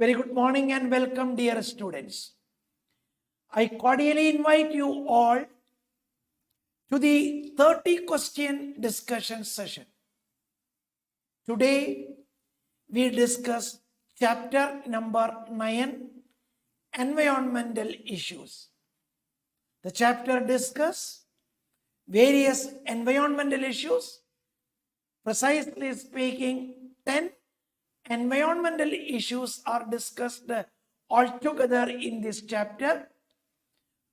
Very good morning and welcome, dear students. I cordially invite you all to the 30-question discussion session. Today, we discuss chapter number 9, Environmental Issues. The chapter discusses various environmental issues. Precisely speaking, 10 environmental issues are discussed altogether in this chapter.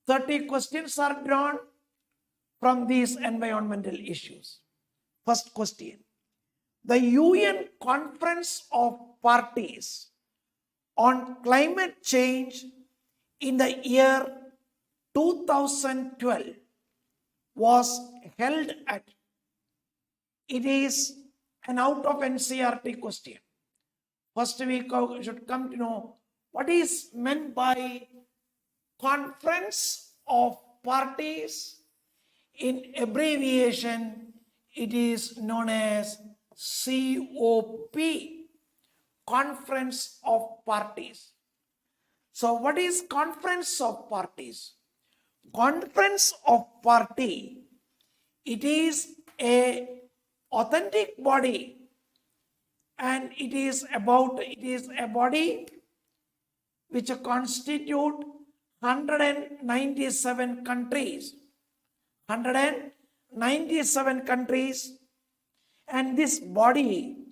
30 questions are drawn from these environmental issues. First question. The UN Conference of Parties on Climate Change in the year 2012 was held at. It is an out of NCERT question. First, we should come to know what is meant by Conference of Parties. In abbreviation, it is known as COP, Conference of Parties. So, what is Conference of Parties? Conference of Party, it is a authentic body, and it is a body which constitute 197 countries. 197 countries, and this body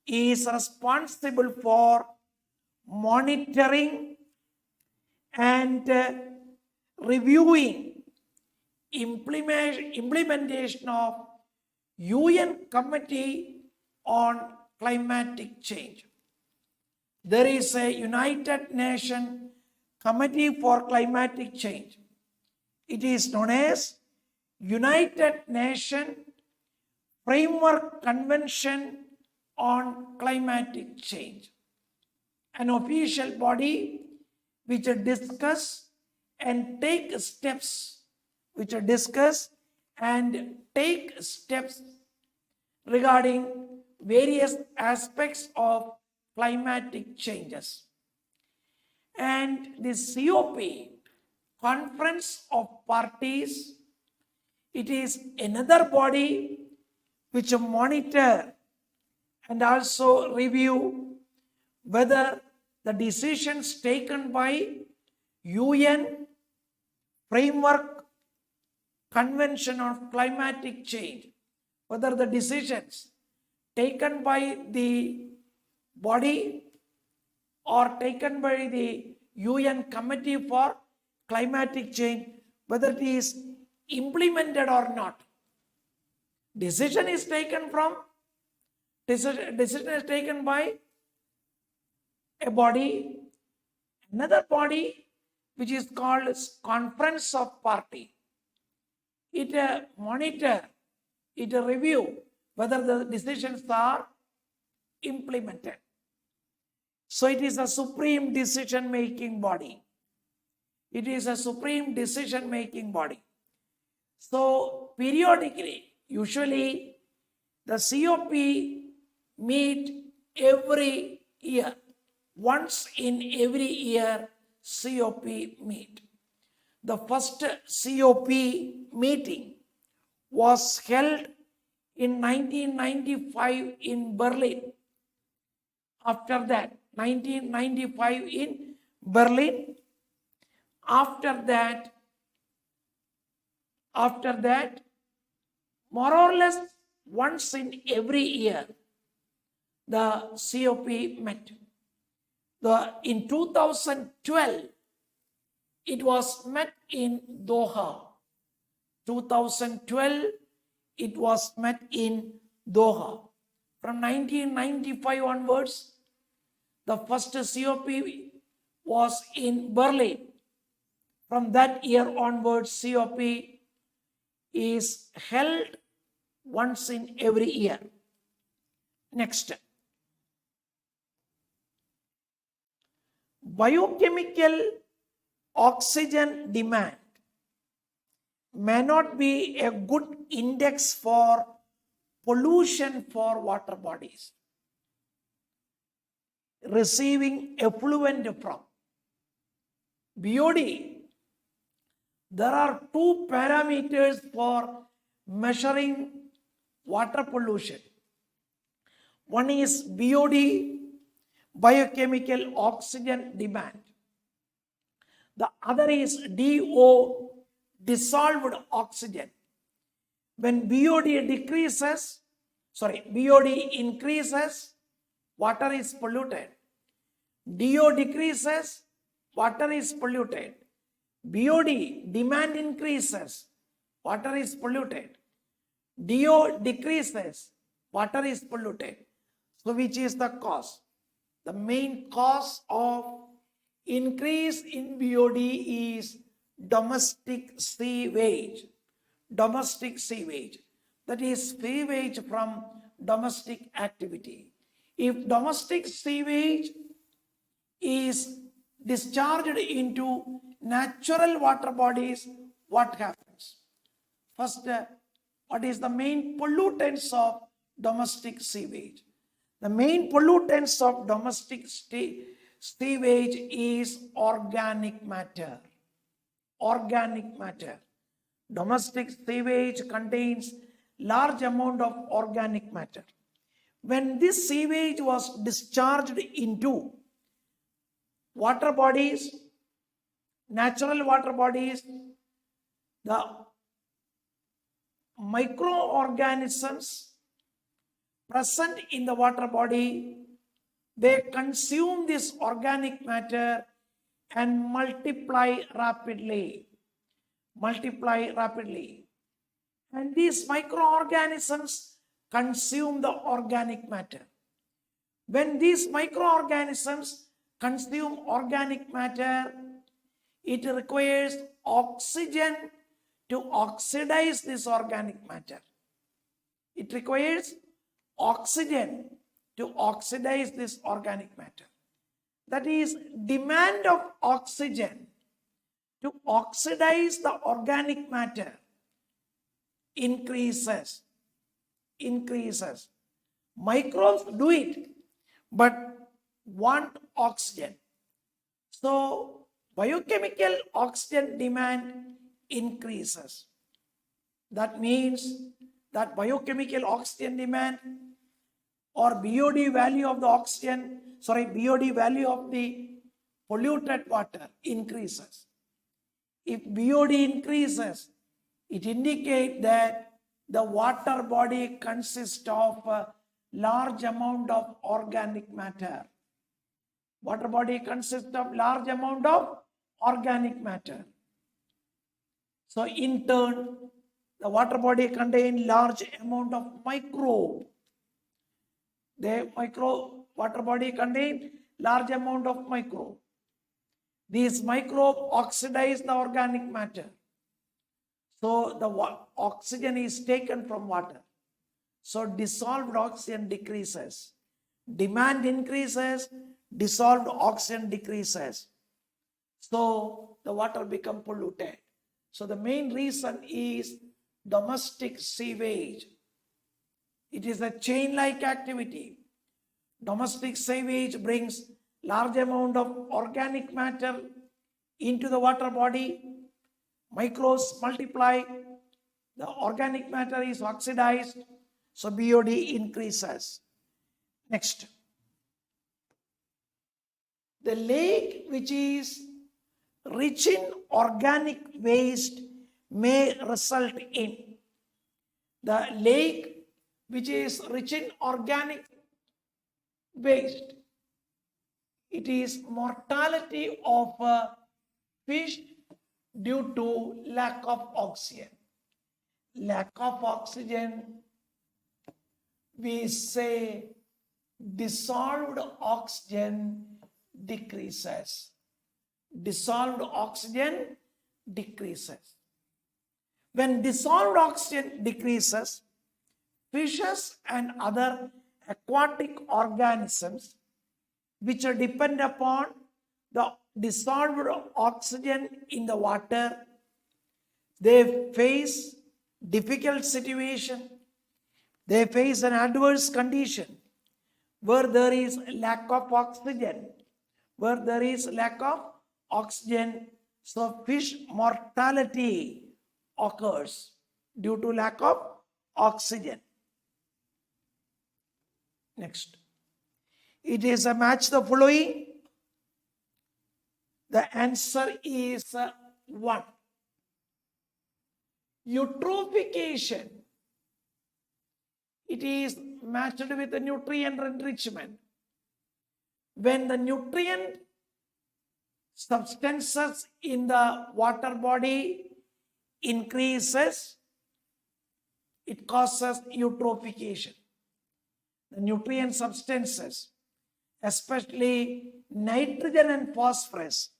is responsible for monitoring and reviewing implementation of UN Committee on Climatic Change. There is a United Nations Committee for Climatic Change. It is known as United Nations Framework Convention on Climatic Change, an official body which discuss and take steps, regarding various aspects of climatic changes. And the COP, Conference of Parties, it is another body which monitor and also review whether the decisions taken by UN Framework Convention on Climatic Change, whether the decisions taken by the body or taken by the UN Committee for Climatic Change, whether it is implemented or not. Decision is taken by a body, another body which is called Conference of Party. It monitor, it review whether the decisions are implemented. So it is a supreme decision-making body. It is a supreme decision-making body. So periodically, usually the COP meet every year. Once in every year, COP meet. The first COP meeting was held in 1995 in Berlin. After that, 1995 in Berlin. After that, more or less once in every year, the COP met. In 2012, it was met in Doha. 2012, it was met in Doha. From 1995 onwards, the first COP was in Berlin. From that year onwards, COP is held once in every year. Next. Biochemical oxygen demand may not be a good index for pollution for water bodies. receiving effluent from. BOD, there are two parameters for measuring water pollution. One is BOD, biochemical oxygen demand. The other is DO, dissolved oxygen. When BOD increases, water is polluted. DO decreases, water is polluted. BOD, demand increases, water is polluted. DO decreases, water is polluted. So which is the cause? The main cause of increase in BOD is domestic sewage. Domestic sewage, that is sewage from domestic activity. If domestic sewage is discharged into natural water bodies, what happens? First, what is the main pollutants of domestic sewage? The main pollutants of domestic sewage is organic matter. Organic matter. Domestic sewage contains large amount of organic matter. When this sewage was discharged into water bodies, natural water bodies, the microorganisms present in the water body, they consume this organic matter and multiply rapidly. And these microorganisms consume the organic matter. When these microorganisms consume organic matter, it requires oxygen to oxidize this organic matter. It requires oxygen to oxidize this organic matter. That is, demand of oxygen to oxidize the organic matter increases. Microbes do it, but want oxygen. So biochemical oxygen demand increases. That means that biochemical oxygen demand or BOD value of the BOD value of the polluted water increases. If BOD increases, it indicates that the water body consists of a large amount of organic matter. Water body consists of large amount of organic matter. So in turn, the water body contains large amount of microbe. The water body contains large amount of microbe. These microbes oxidize the organic matter. So the oxygen is taken from water. So dissolved oxygen decreases. Demand increases, dissolved oxygen decreases. So the water becomes polluted. So the main reason is domestic sewage. It is a chain-like activity. Domestic sewage brings large amount of organic matter into the water body. Microbes multiply. The organic matter is oxidized. So BOD increases. Next. The lake which is rich in organic waste may result in. The lake which is rich in organic waste, it is mortality of fish due to lack of oxygen. Lack of oxygen, we say dissolved oxygen decreases. Dissolved oxygen decreases. When dissolved oxygen decreases, fishes and other aquatic organisms which depend upon the dissolved oxygen in the water, they face difficult situation. They face an adverse condition. where there is lack of oxygen. Where there is lack of oxygen, so fish mortality occurs due to lack of oxygen. Next. It is a match the following. The answer is 1. Eutrophication. It is matched with the nutrient enrichment. When the nutrient substances in the water body increases, it causes eutrophication. The nutrient substances, especially nitrogen and phosphorus,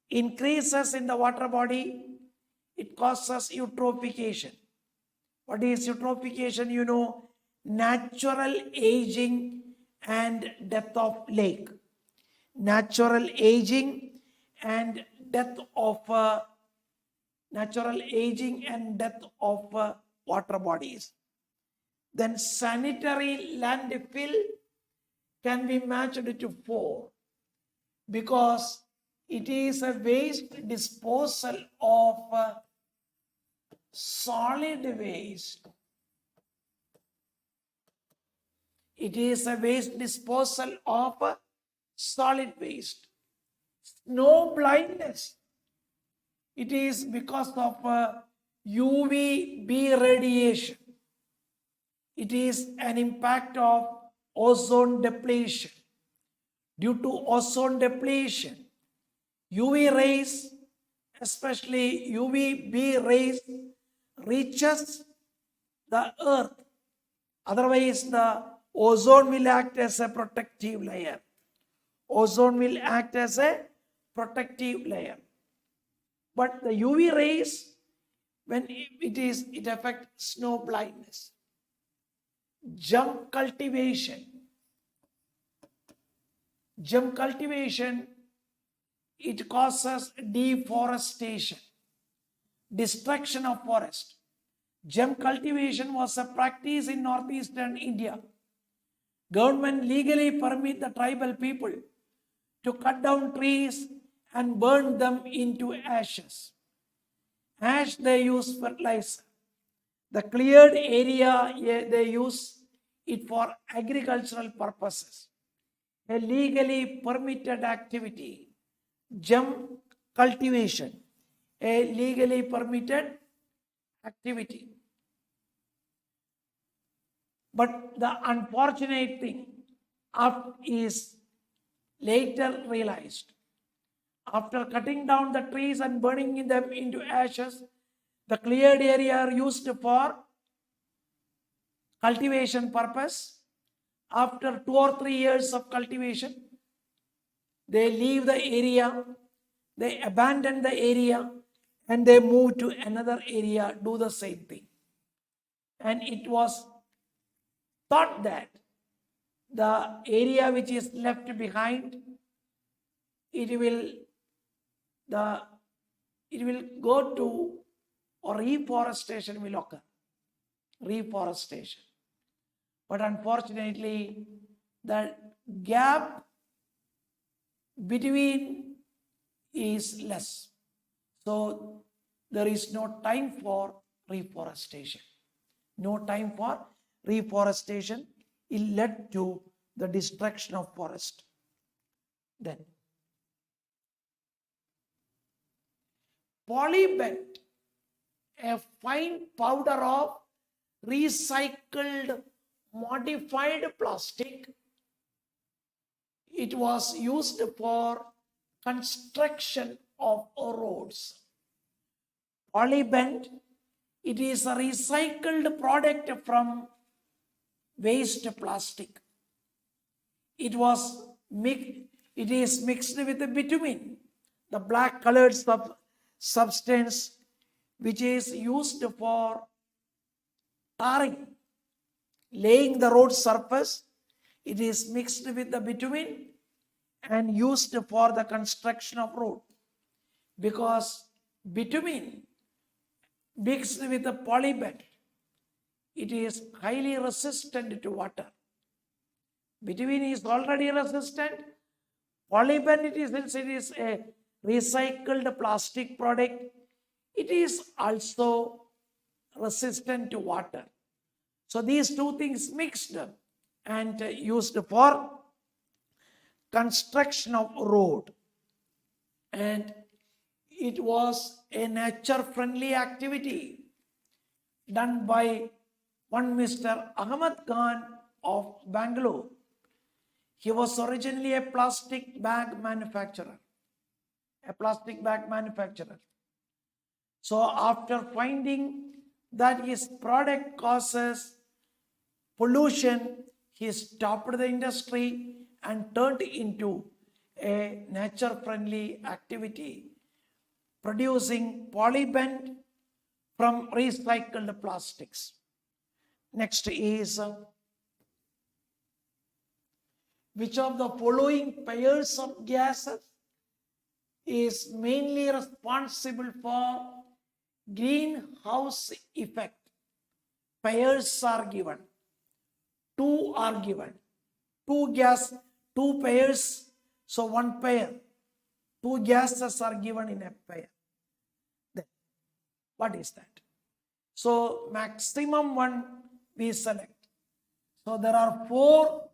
increases in the water body, it causes eutrophication. What is eutrophication? You know, natural aging and death of lake. Natural aging and death of water bodies. Then sanitary landfill can be matched to 4 because it is a waste disposal of solid waste. It is a waste disposal of solid waste. Snow blindness. It is because of UVB radiation. It is an impact of ozone depletion. Due to ozone depletion, UV rays, especially UVB rays, reaches the earth. Otherwise, the ozone will act as a protective layer. Ozone will act as a protective layer. But the UV rays, when it affects snow blindness. Jump cultivation. Jump cultivation, it causes deforestation, destruction of forest. Jump cultivation was a practice in northeastern India. Government legally permit the tribal people to cut down trees and burn them into ashes. Ash they use fertilizer. The cleared area, they use it for agricultural purposes. A legally permitted activity. Jump cultivation, a legally permitted activity. But the unfortunate thing is later realized. After cutting down the trees and burning them into ashes, the cleared area are used for cultivation purpose. After 2 or 3 years of cultivation, they leave the area, they abandon the area, and they move to another area, do the same thing. And it was thought that the area which is left behind, it will go to, or reforestation will occur. Reforestation. But unfortunately, the gap between is less. So there is no time for reforestation. No time for reforestation. It led to the destruction of forest. Then polybent, a fine powder of recycled modified plastic. It was used for construction of roads. Polybent, it is a recycled product from waste plastic. It is mixed with the bitumen, the black colored substance which is used for tarring, laying the road surface. It is mixed with the bitumen and used for the construction of road, because bitumen mixed with the polybent, it is highly resistant to water. Bitumen is already resistant. Polyben, since it is a recycled plastic product, it is also resistant to water. So these two things mixed and used for construction of road. And it was a nature-friendly activity done by one Mr. Ahmad Khan of Bangalore. He was originally a plastic bag manufacturer. So after finding that his product causes pollution, he stopped the industry and turned into a nature-friendly activity, producing polybend from recycled plastics. Next is, which of the following pairs of gases is mainly responsible for greenhouse effect? Pairs are given. Two are given. Two pairs, so one pair. Two gases are given in a pair. Then, what is that? So maximum one we select. So there are 4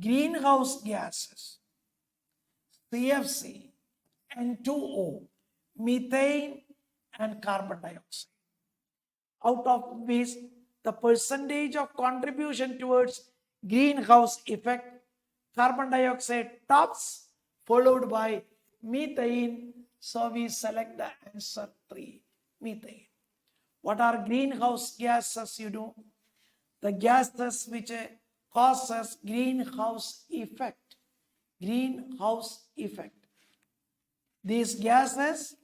greenhouse gases: CFC, N2O, methane, and carbon dioxide. Out of which the percentage of contribution towards greenhouse effect, carbon dioxide tops, followed by methane. So we select the answer 3, methane. What are greenhouse gases? You know, the gases which causes greenhouse effect. Greenhouse effect. These gases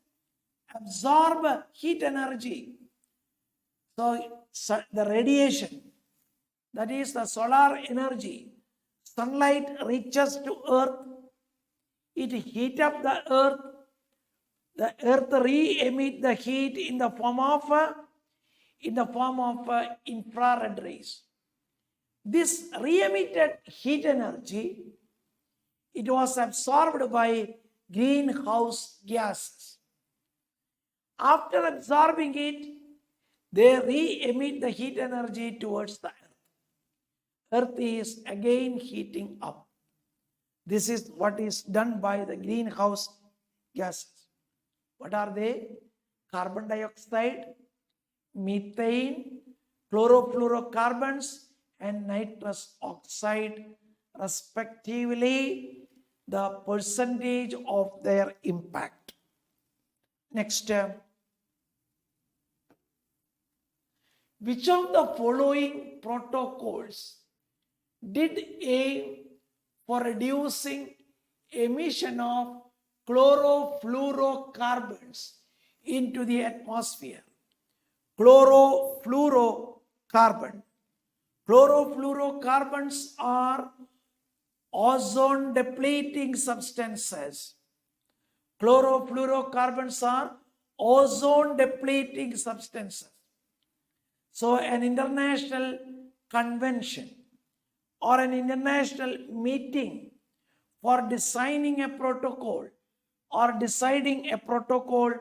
absorb heat energy. So the radiation, that is the solar energy, sunlight reaches to earth, it heats up the earth re-emit the heat in the form of infrared rays. This re-emitted heat energy, it was absorbed by greenhouse gases. After absorbing it, they re-emit the heat energy towards the earth. Earth is again heating up. This is what is done by the greenhouse gases. What are they? Carbon dioxide, methane, chlorofluorocarbons, and nitrous oxide, respectively, the percentage of their impact. Next, which of the following protocols did aim for reducing emission of chlorofluorocarbons into the atmosphere? Chlorofluorocarbon. Chlorofluorocarbons are ozone depleting substances. Chlorofluorocarbons are ozone depleting substances. So an international convention or an international meeting for designing a protocol or deciding a protocol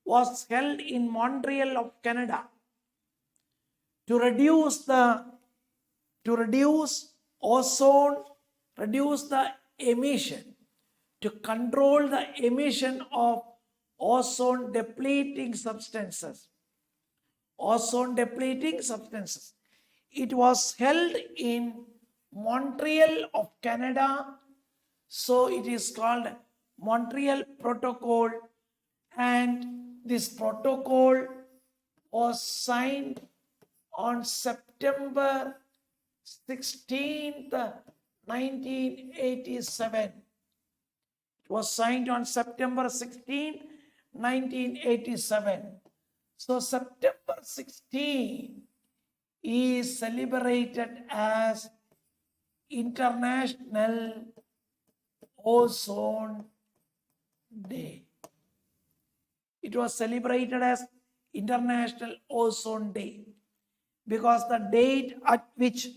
was held in Montreal of Canada to reduce the emission, to control the emission of ozone depleting substances. Ozone depleting substances. It was held in Montreal of Canada, so it is called Montreal Protocol, and this protocol was signed on September 16th, 1987. It was signed on September 16th, 1987. So September 16 is celebrated as International Ozone Day. It was celebrated as International Ozone Day because the date at which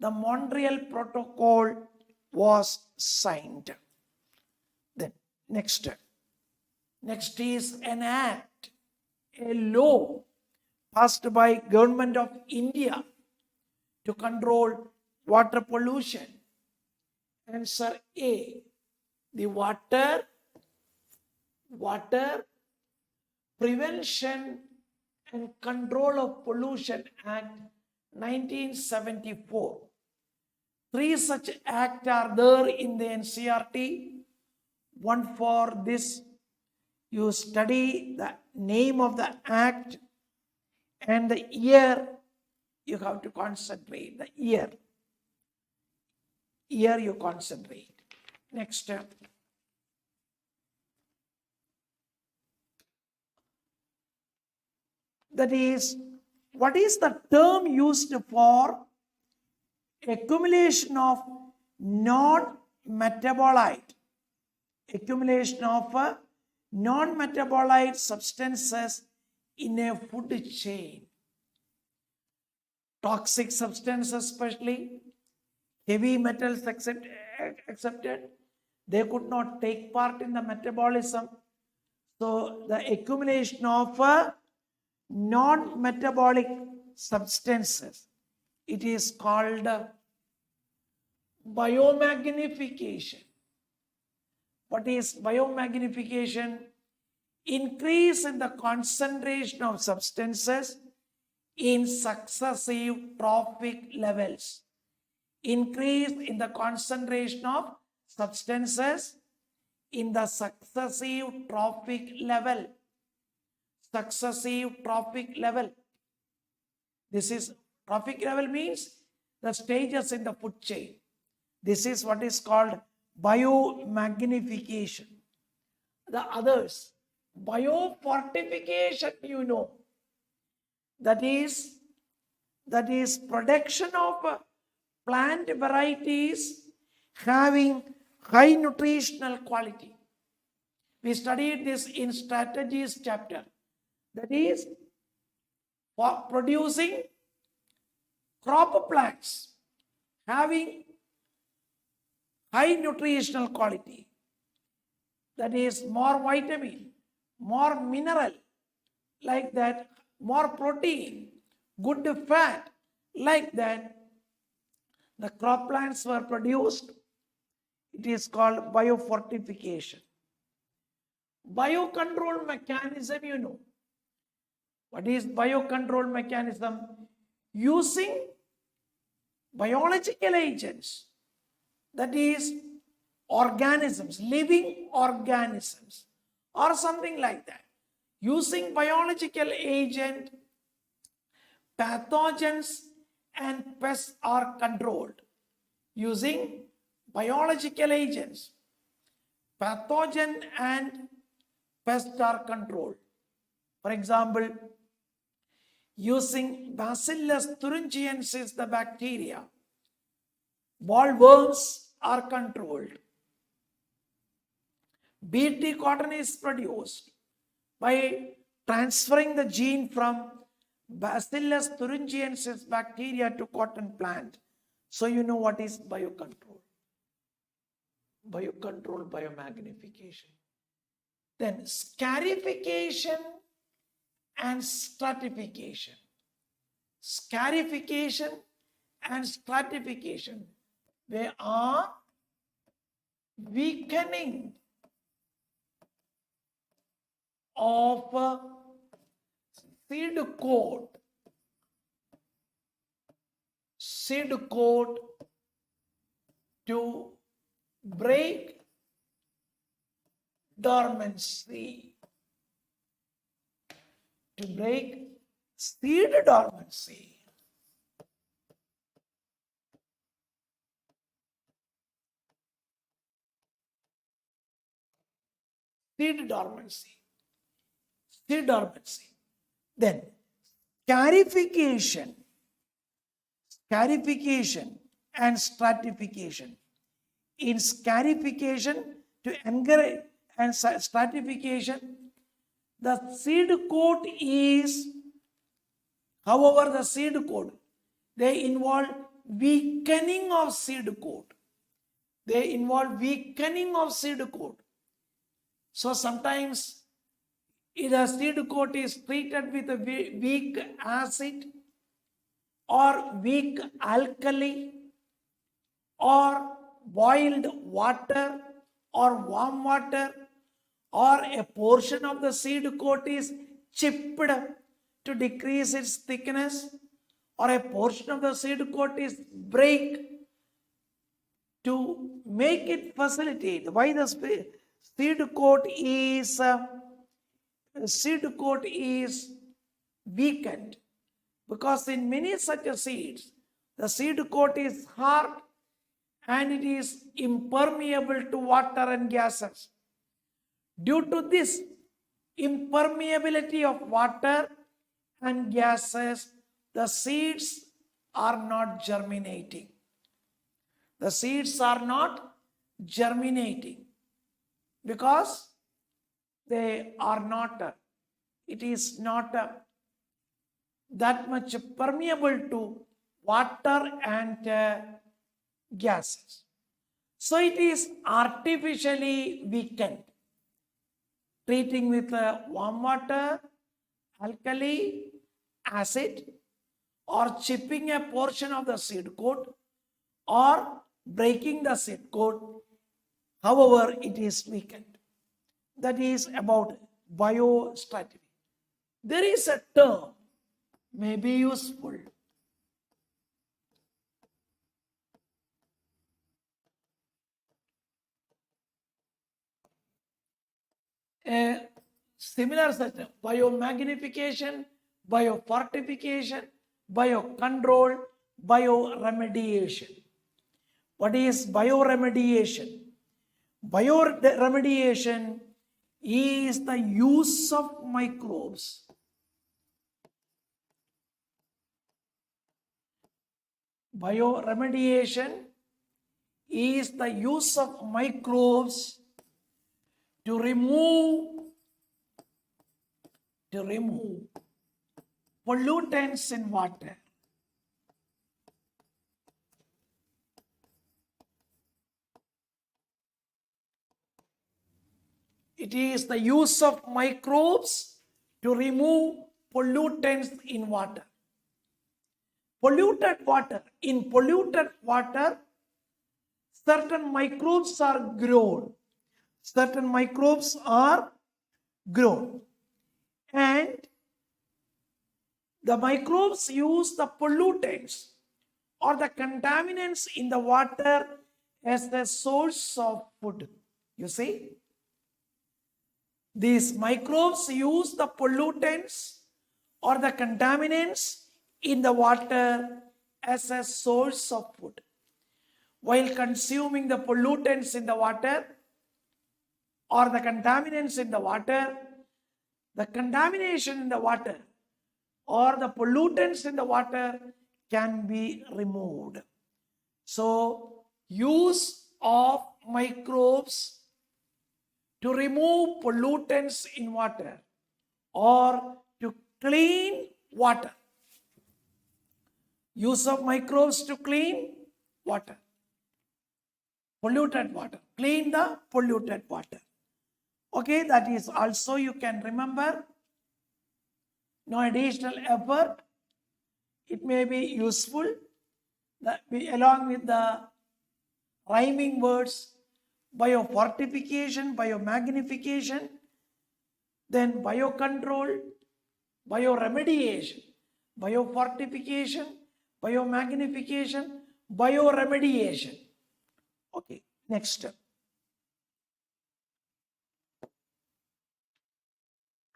the Montreal Protocol was signed. Then next is an act, a law passed by Government of India to control water pollution. Answer A, the Water Prevention and Control of Pollution Act 1974. 3 such acts are there in the NCERT. One for this, you study the name of the act and the year. You have to concentrate. The year you concentrate. Next. That is, what is the term used for accumulation of non-metabolite substances in a food chain? Toxic substances, especially heavy metals accepted, they could not take part in the metabolism. So the accumulation of non-metabolic substances, it is called biomagnification. What is biomagnification? Increase in the concentration of substances in successive trophic levels. Increase in the concentration of substances in the successive trophic level. Successive trophic level. This is trophic level means the stages in the food chain. This is what is called biomagnification. The others, biofortification, you know, that is production of plant varieties having high nutritional quality. We studied this in strategies chapter. That is for producing crop plants having high nutritional quality. That is more vitamin, more mineral, like that, more protein, good fat, like that. The crop plants were produced. It is called biofortification. Biocontrol mechanism, you know. What is biocontrol mechanism? Using biological agents, that is organisms, living organisms, or something like that. Using biological agent, pathogens and pests are controlled. Using biological agents, pathogen and pests are controlled. For example, using Bacillus thuringiensis, the bacteria, bollworms are controlled. Bt cotton is produced by transferring the gene from Bacillus thuringiensis bacteria to cotton plant. So you know what is biocontrol. Biocontrol, biomagnification. Then scarification and stratification. Scarification and stratification. They are weakening of seed coat. Seed coat to break dormancy. To break seed dormancy. Seed dormancy. Seed dormancy. Then scarification and stratification. In scarification, to encourage, and stratification, the seed coat is, however, the seed coat, they involve weakening of seed coat. They involve weakening of seed coat. So sometimes the seed coat is treated with a weak acid or weak alkali or boiled water or warm water, or a portion of the seed coat is chipped to decrease its thickness, or a portion of the seed coat is break to make it facilitate. Why the seed coat is weakened? Because in many such seeds, the seed coat is hard and it is impermeable to water and gases. Due to this impermeability of water and gases, the seeds are not germinating. The seeds are not germinating because they are not, it is not that much permeable to water and gases. So it is artificially weakened. Treating with warm water, alkali, acid, or chipping a portion of the seed coat, or breaking the seed coat. However, it is weakened. That is about biostrategy. There is a term may be useful. A similar such biomagnification, biofortification, biocontrol, bioremediation. What is bioremediation? Bioremediation is the use of microbes. Bioremediation is the use of microbes to remove pollutants in water. It is the use of microbes to remove pollutants in water. Polluted water. In polluted water, certain microbes are grown. Certain microbes are grown. And the microbes use the pollutants or the contaminants in the water as the source of food. You see? These microbes use the pollutants or the contaminants in the water as a source of food. While consuming the pollutants in the water or the contaminants in the water, the contamination in the water or the pollutants in the water can be removed. So, use of microbes to remove pollutants in water or to clean water. Use of microbes to clean water. Polluted water. Clean the polluted water. Okay, that is also you can remember. No additional effort. It may be useful that along with the rhyming words, biofortification, biomagnification, then biocontrol, bioremediation, biofortification, biomagnification, bioremediation. Okay, next step.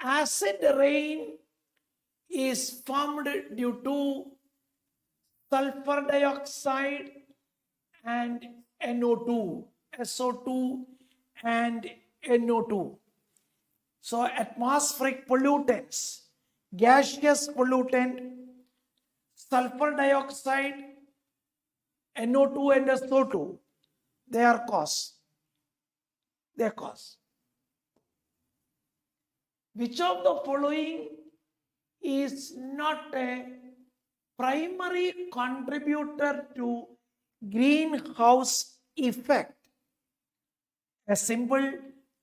Acid rain is formed due to sulfur dioxide and NO2, SO2 and NO2. So atmospheric pollutants, gaseous pollutant, sulfur dioxide, NO2 and SO2, they are cause. They cause. Which of the following is not a primary contributor to greenhouse effect. A simple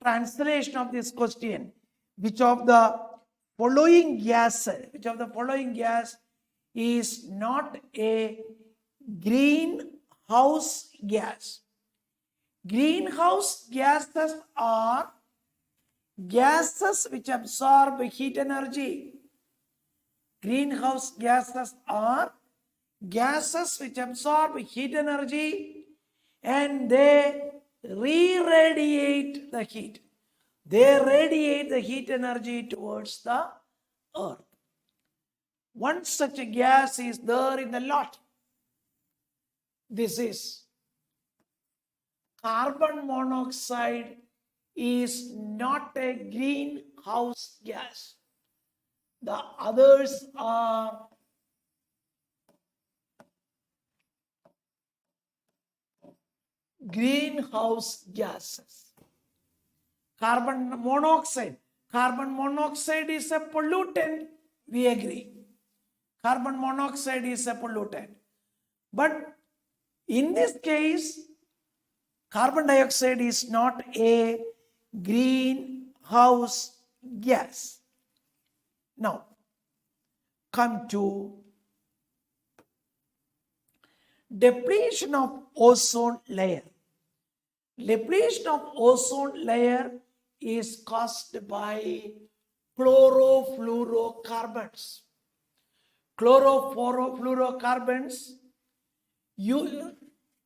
translation of this question: which of the following gas is not a greenhouse gas? Greenhouse gases are gases which absorb heat energy. Greenhouse gases are gases which absorb heat energy and they re-radiate the heat. They radiate the heat energy towards the earth. One such a gas is there in the lot. This is carbon monoxide is not a greenhouse gas. The others are greenhouse gases. Carbon monoxide is a pollutant, we agree. Carbon monoxide is a pollutant. But in this case, carbon dioxide is not a greenhouse gas. Now, come to depletion of ozone layer. Depletion of ozone layer is caused by chlorofluorocarbons. Chlorofluorocarbons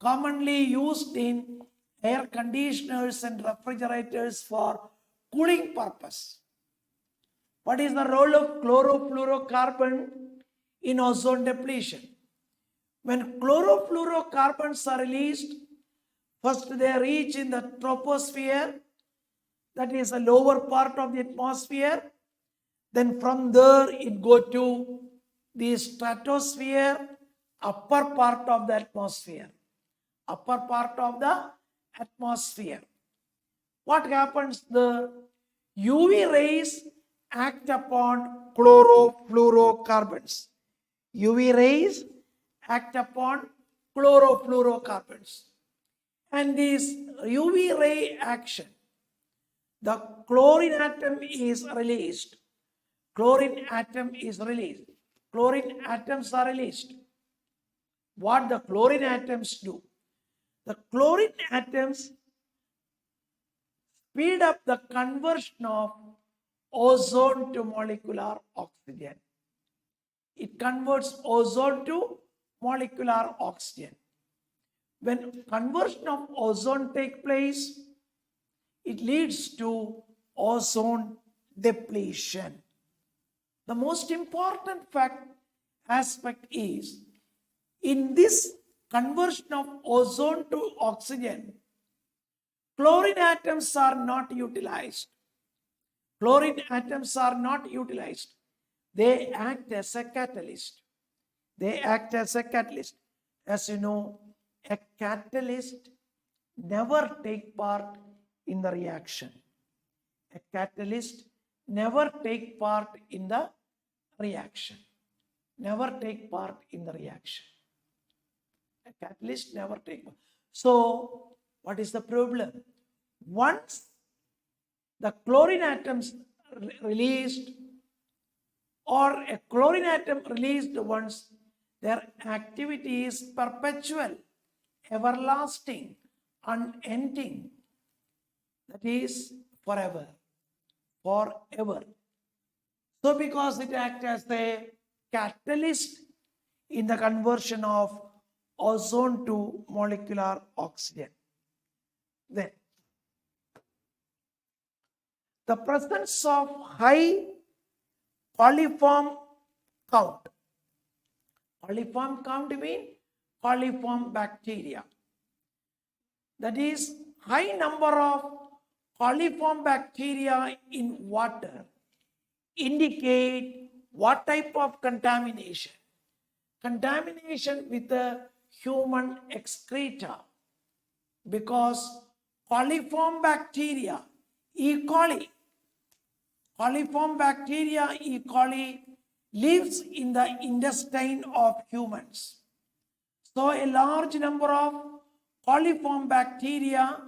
commonly used in air conditioners and refrigerators for cooling purpose. What is the role of chlorofluorocarbon in ozone depletion? When chlorofluorocarbons are released, first they reach in the troposphere, that is the lower part of the atmosphere. Then from there it go to the stratosphere, upper part of the atmosphere. Upper part of the atmosphere. What happens there? UV rays act upon chlorofluorocarbons. UV rays act upon chlorofluorocarbons. And this UV ray action, the chlorine atom is released. Chlorine atoms are released. What the chlorine atoms do? The chlorine atoms speed up the conversion of ozone to molecular oxygen. It converts ozone to molecular oxygen. When conversion of ozone takes place, it leads to ozone depletion. The most important aspect is, in this conversion of ozone to oxygen, chlorine atoms are not utilized. Chlorine atoms are not utilized. They act as a catalyst. As you know, a catalyst never take part in the reaction. A catalyst never take part in the reaction. A catalyst never take part. So, what is the problem? Once the chlorine atoms released, or a chlorine atom released once, their activity is perpetual, everlasting, unending. That is forever. So because it acts as a catalyst in the conversion of ozone to molecular oxygen. Then, the presence of high coliform count. Coliform count means coliform bacteria. That is, high number of coliform bacteria in water indicate what type of contamination? Contamination with the human excreta. Because coliform bacteria, E. coli lives in the intestine of humans. So a large number of coliform bacteria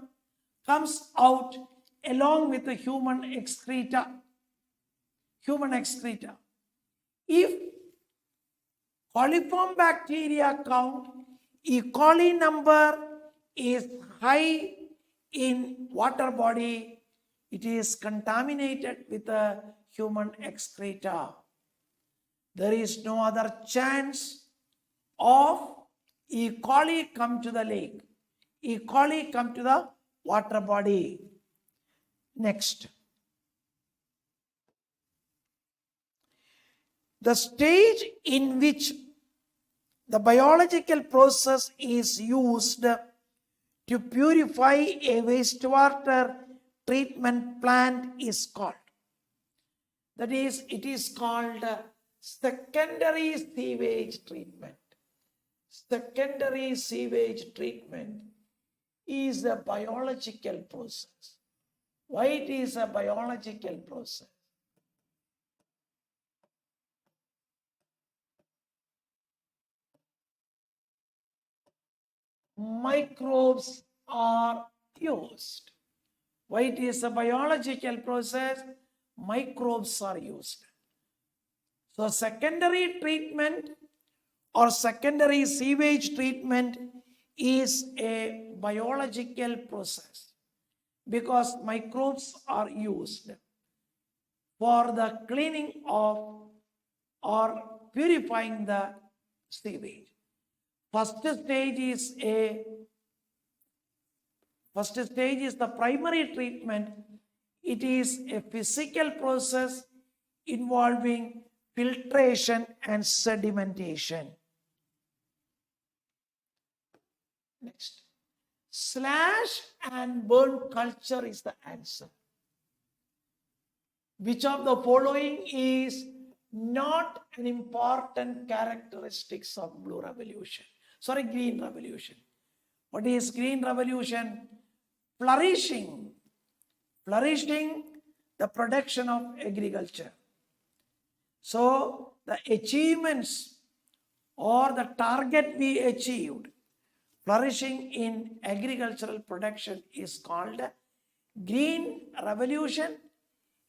comes out along with the human excreta. If coliform bacteria count, E. coli number is high in water body, it is contaminated with the human excreta. There is no other chance of E. coli come to the lake, E. coli come to the water body. Next. The stage in which the biological process is used to purify a wastewater treatment plant is called. That is, it is called secondary sewage treatment. Secondary sewage treatment is a biological process. Why it is a biological process? Microbes are used. Why it is a biological process? Microbes are used. So secondary treatment or secondary sewage treatment is a biological process because microbes are used for the cleaning of or purifying the sewage. First stage is the primary treatment. It is a physical process involving filtration and sedimentation. Next. Slash and burn culture is the answer. Which of the following is not an important characteristics of Green Revolution? What is Green Revolution? Flourishing the production of agriculture. So the achievements or the target we achieved, flourishing in agricultural production, is called Green Revolution.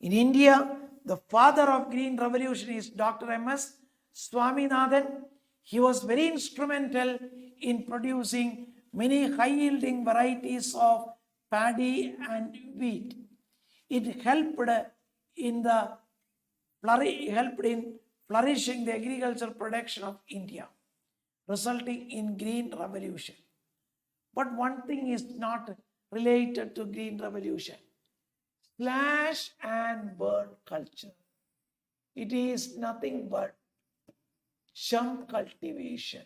In India, the father of Green Revolution is Dr. M.S. Swaminathan. He was very instrumental in producing many high-yielding varieties of paddy and wheat. It helped in flourishing the agricultural production of India, resulting in Green Revolution. But one thing is not related to Green Revolution. Slash and burn culture. It is nothing but jump cultivation.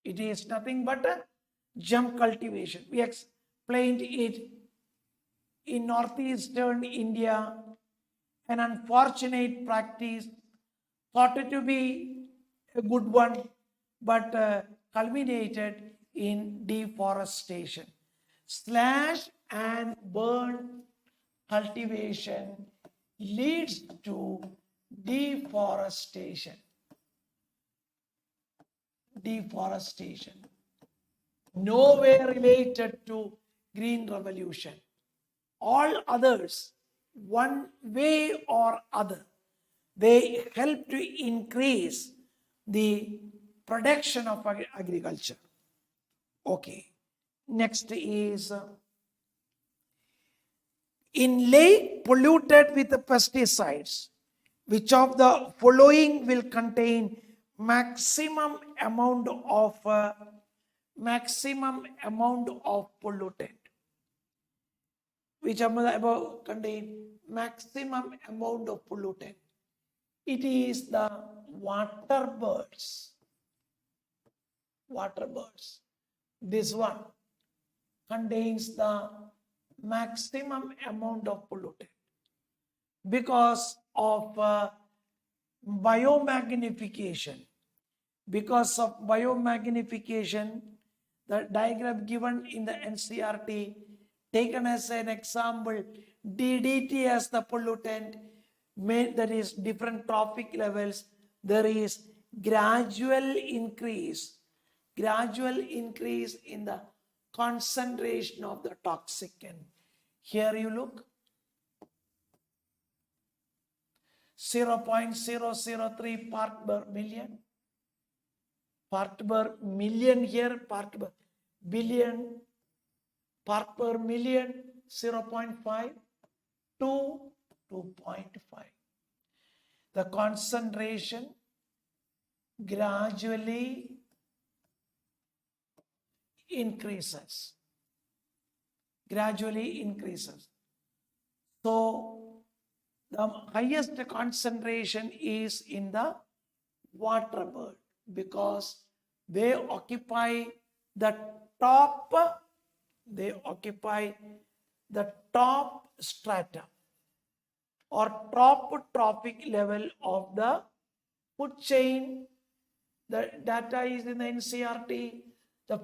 It is nothing but a jump cultivation. We explained it in northeastern India, an unfortunate practice, thought to be a good one, but culminated in deforestation. Slash and burn cultivation leads to deforestation. Nowhere related to Green Revolution. All others, one way or other, they help to increase the production of agriculture. Okay. Next is in lake polluted with polluted, which of the following will contain maximum amount of pollutant? Which above contain maximum amount of pollutant? It is the water birds. This one contains the maximum amount of pollutant because of biomagnification. Because of biomagnification, the diagram given in the NCRT taken as an example DDT as the pollutant, that is different trophic levels, there is gradual increase in the concentration of the toxicant. Here you look, 0.003 part per million. Part per million here, part per billion, part per million, 0.5 to 2.5. The concentration gradually increases. So the highest concentration is in the water bird because they occupy the top strata or top trophic level of the food chain. The data is in the NCRT, the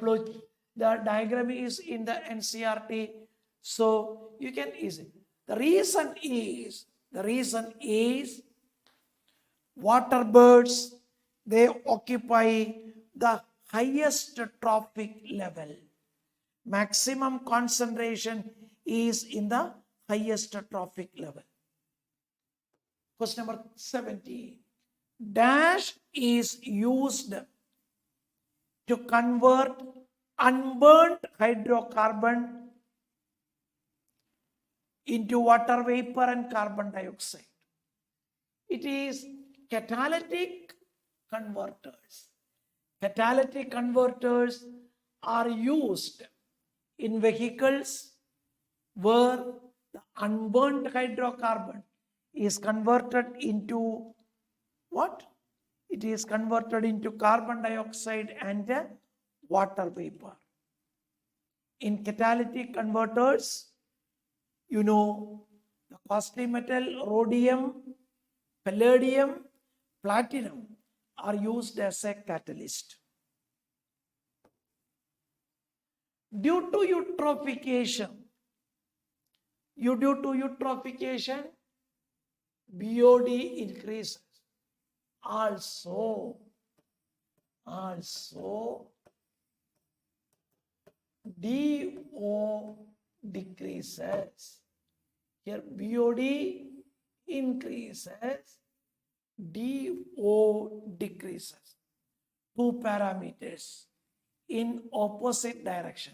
diagram is in the NCRT, so you can easily. The reason is water birds, they occupy the highest trophic level. Maximum concentration is in the highest trophic level. Question number 17. Dash is used to convert unburnt hydrocarbon into water vapor and carbon dioxide. It is catalytic converters. Catalytic converters are used in vehicles where the unburnt hydrocarbon is converted into what? It is converted into carbon dioxide and water vapor. In catalytic converters, you know, the costly metal rhodium, palladium, platinum are used as a catalyst. Due to eutrophication, BOD increases. Also DO decreases. Here BOD increases, DO decreases. Two parameters in opposite direction.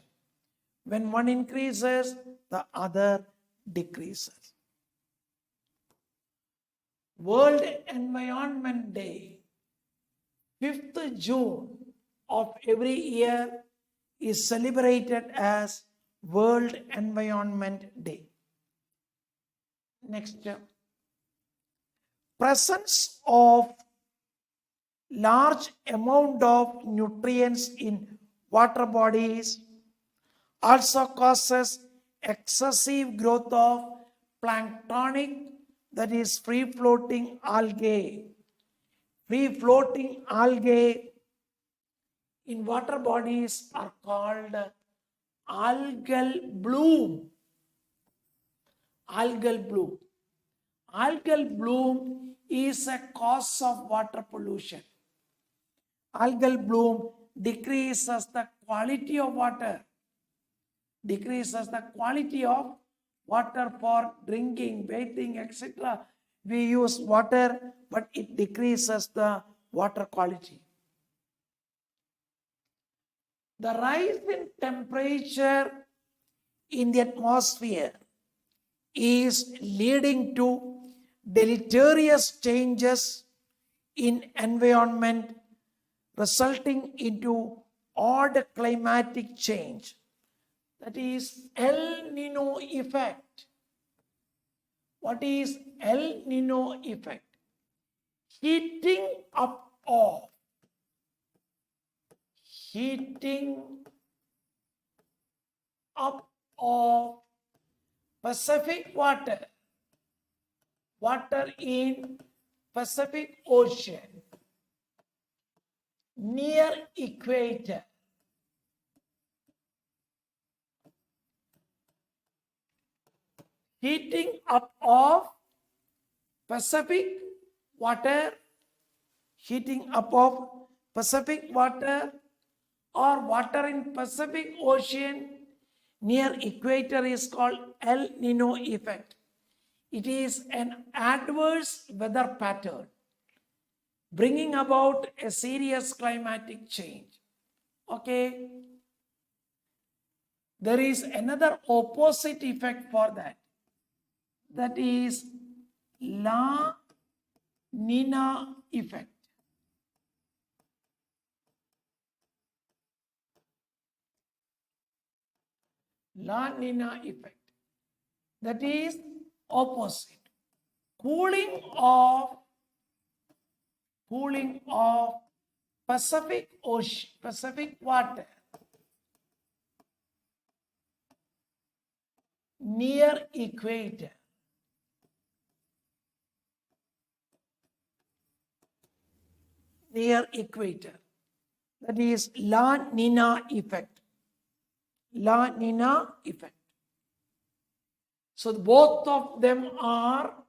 When one increases, the other decreases. World Environment Day, 5th June of every year, is celebrated as World Environment Day. Next, presence of large amount of nutrients in water bodies also causes excessive growth of planktonic, that is free-floating algae. Free-floating algae in water bodies are called algal bloom. Algal bloom. Algal bloom is a cause of water pollution. Algal bloom decreases the quality of water. For drinking, bathing, etc. We use water, but it decreases the water quality. The rise in temperature in the atmosphere is leading to deleterious changes in environment, resulting into odd climatic change. That is El Nino effect. What is El Nino effect? Heating up of Pacific water in Pacific Ocean near equator. heating up of Pacific water, heating up of Pacific water or water in Pacific Ocean near equator is called El Nino effect. It is an adverse weather pattern bringing about a serious climatic change. Okay. There is another opposite effect for that. That is La Nina effect. La Nina effect. That is opposite. Cooling of Pacific Ocean, Pacific water near equator. Near equator. That is La Nina effect. La Nina effect. So both of them are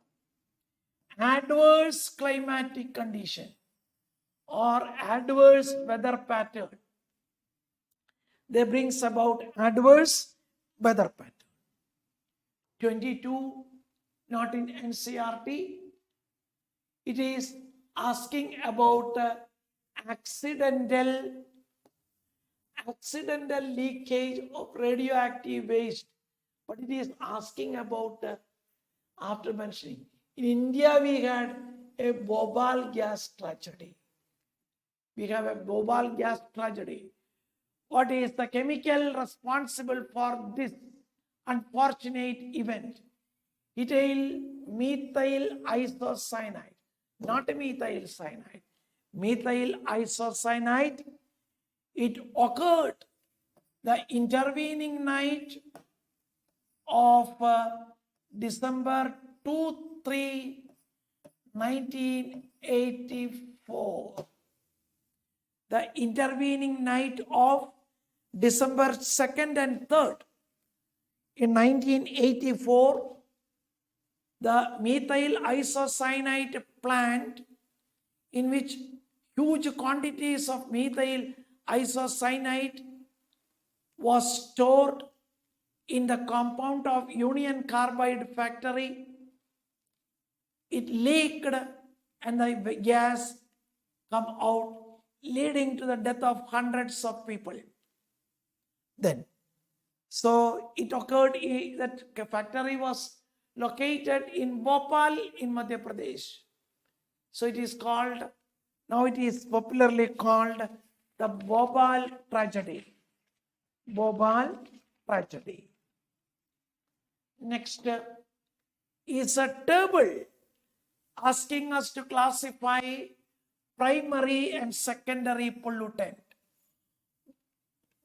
adverse climatic condition or adverse weather pattern. They brings about adverse weather pattern. 22, not in NCRT. It is asking about accidental leakage of radioactive waste, but it is asking about after mentioning. In India, we had a Bhopal gas tragedy. We have a Bhopal gas tragedy. What is the chemical responsible for this unfortunate event? Ethyl methyl isocyanide, not methyl cyanide. Methyl isocyanide. It occurred the intervening night of December 2-3, 1984. The intervening night of December 2nd and 3rd in 1984, the methyl isocyanide plant, in which huge quantities of methyl isocyanide was stored in the compound of Union Carbide factory. It leaked and the gas come out, leading to the death of hundreds of people. Then, so it occurred, that factory was located in Bhopal in Madhya Pradesh. So it is called, now it is popularly called the Bhopal tragedy. Bhopal tragedy. Next is a table asking us to classify primary and secondary pollutant.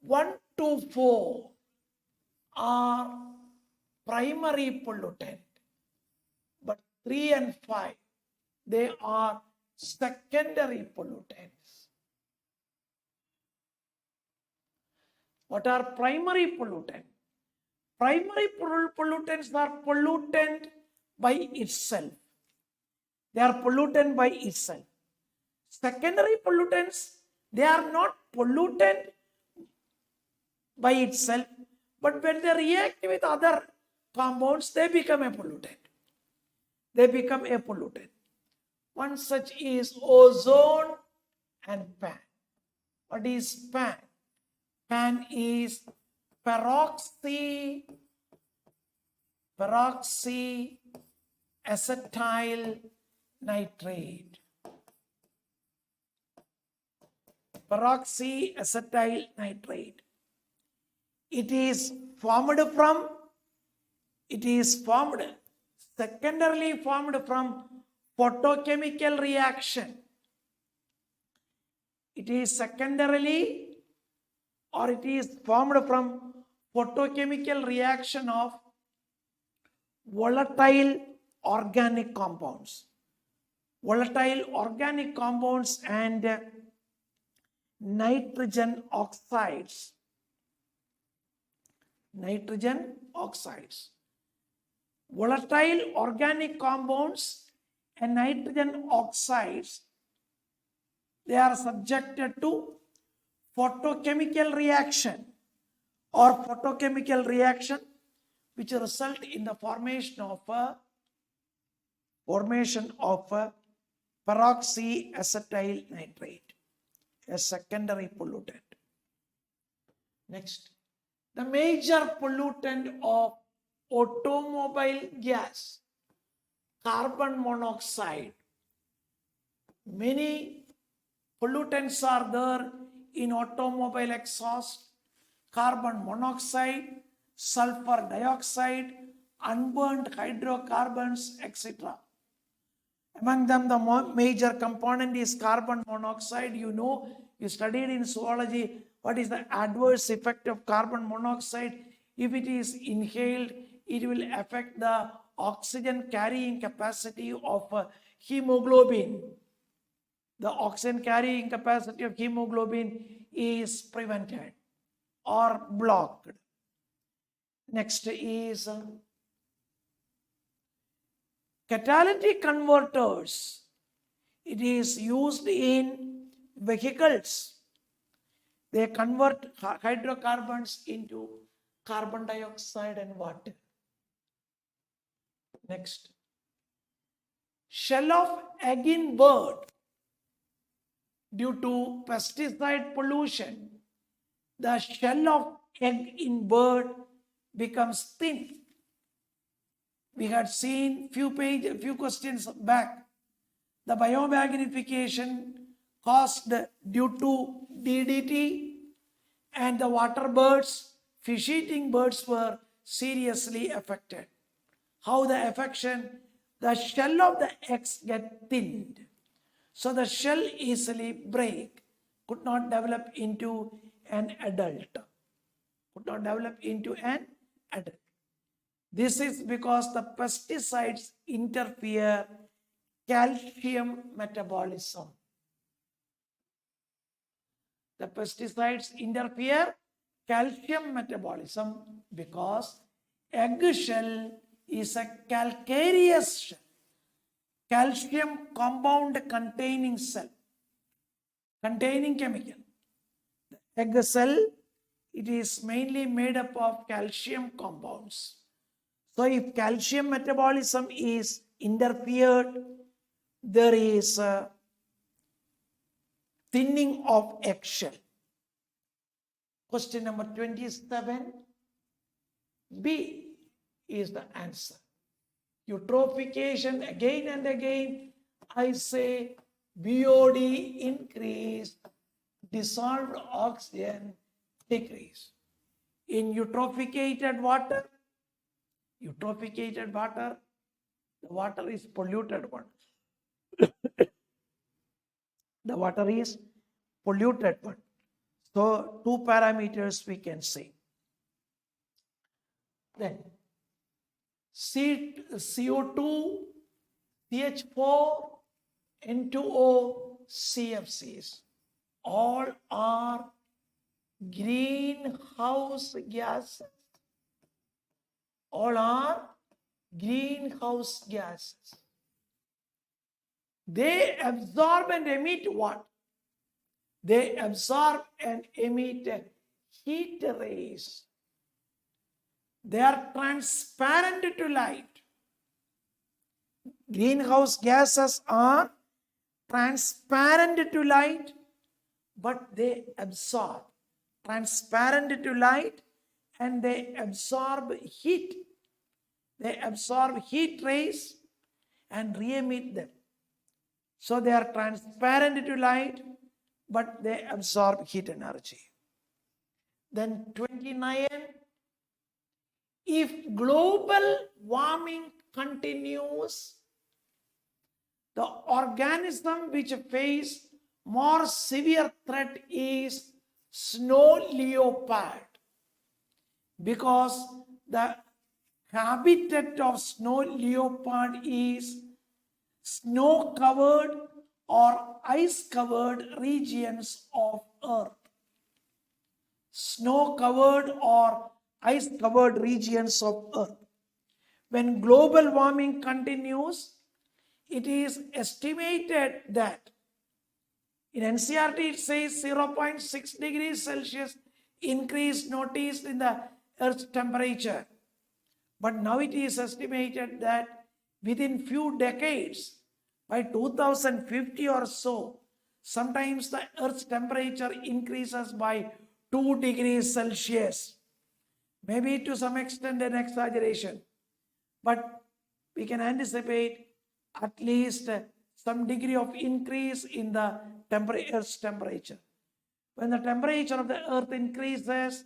1 to 4 are primary pollutant, but 3 and 5, they are secondary pollutants. What are primary pollutants? Primary pollutants are pollutant by itself. They are pollutant by itself. Secondary pollutants, they are not pollutant by itself, but when they react with other compounds, they become a pollutant. They become a pollutant. One such is ozone and PAN. What is PAN? PAN is peroxyacetyl nitrate. Peroxyacetyl nitrate. It is secondarily formed from photochemical reaction. It is secondarily, or it is formed from photochemical reaction of volatile organic compounds. Volatile organic compounds and nitrogen oxides. Nitrogen oxides. volatile organic compounds and nitrogen oxides, they are subjected to photochemical reaction which result in the formation of peroxyacetyl nitrate, a secondary pollutant. Next, the major pollutant of automobile gas, carbon monoxide. Many pollutants are there in automobile exhaust: carbon monoxide, sulfur dioxide, unburned hydrocarbons, etc. Among them, the major component is carbon monoxide. You studied in zoology what is the adverse effect of carbon monoxide. If it is inhaled, it will affect the oxygen carrying capacity of hemoglobin. The oxygen carrying capacity of hemoglobin is prevented or blocked. Next is catalytic converters. It is used in vehicles. They convert hydrocarbons into carbon dioxide and water. Next, shell of egg in bird. Due to pesticide pollution, the shell of egg in bird becomes thin. We had seen few questions back. The biomagnification caused due to DDT, and the water birds, fish-eating birds were seriously affected. How the affection? The shell of the eggs get thinned. So the shell easily break, could not develop into an adult. This is because the pesticides interfere calcium metabolism. The pesticides interfere calcium metabolism because egg shell is a calcareous shell, calcium compound containing cell, containing chemical. The egg cell, it is mainly made up of calcium compounds. So if calcium metabolism is interfered, there is a thinning of eggshell. Question number 27. B is the answer. Eutrophication, again and again, I say BOD increase, dissolved oxygen decrease. In eutrophicated water, the water is polluted one. The water is polluted one. So two parameters we can say. Then CO2, CH4, N2O, CFCs, all are greenhouse gases. All are greenhouse gases. They absorb and emit what? They absorb and emit heat rays. They are transparent to light. Greenhouse gases are transparent to light, but they absorb. Transparent to light, and they absorb heat. They absorb heat rays and re-emit them. So they are transparent to light, but they absorb heat energy. Then 29, if global warming continues, the organism which face more severe threat is snow leopard, because the habitat of snow leopard is snow-covered or ice-covered regions of Earth. Snow-covered or ice-covered regions of Earth. when global warming continues, it is estimated that in NCRT it says 0.6 degrees Celsius increase noticed in the Earth's temperature. But now it is estimated that within few decades, by 2050 or so, sometimes the Earth's temperature increases by 2 degrees Celsius. Maybe to some extent an exaggeration, but we can anticipate at least some degree of increase in the Earth's temperature. When the temperature of the Earth increases,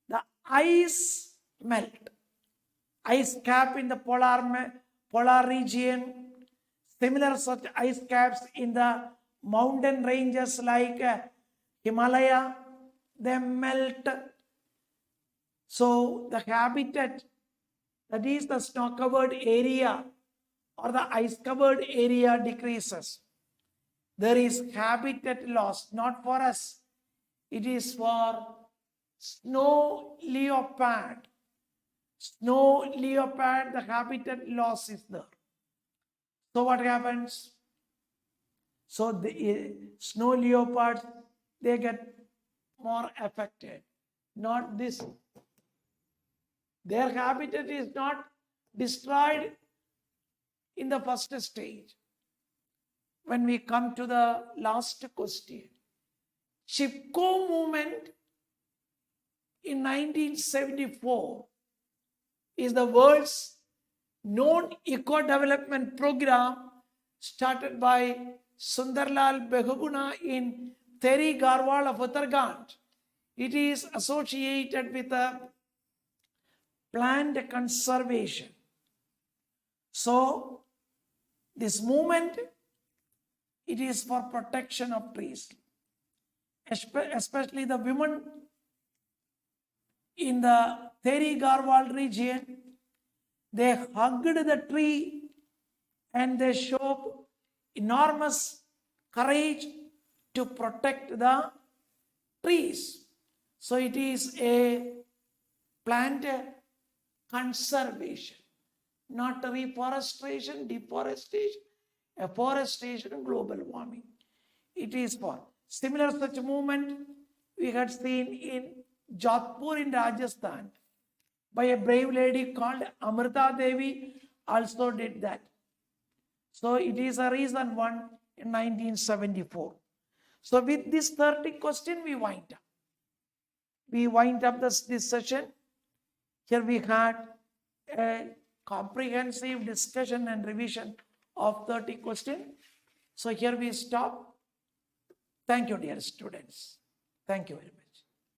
the ice melt. Ice cap in the polar region, similar such ice caps in the mountain ranges like Himalaya, they melt. So the habitat, that is the snow-covered area or the ice-covered area, decreases. There is habitat loss, not for us. It is for snow leopard. Snow leopard, the habitat loss is there. So what happens? So the snow leopards, they get more affected. Not this. Their habitat is not destroyed in the first stage. When we come to the last question, Chipko movement in 1974 is the world's known eco-development program started by Sundarlal Behuguna in Teri Garhwal of Uttarakhand. It is associated with a plant conservation. So this movement, it is for protection of trees, especially the women in the Teri Garhwal region. They hugged the tree and they showed enormous courage to protect the trees. So it is a plant conservation, not reforestation, deforestation, afforestation, global warming. It is for similar such movement we had seen in Jodhpur in Rajasthan by a brave lady called Amrita Devi, also did that. So it is a recent one in 1974. So with this 30 question we wind up. We wind up this session. Here we had a comprehensive discussion and revision of 30 questions. So here we stop. Thank you, dear students. Thank you very much.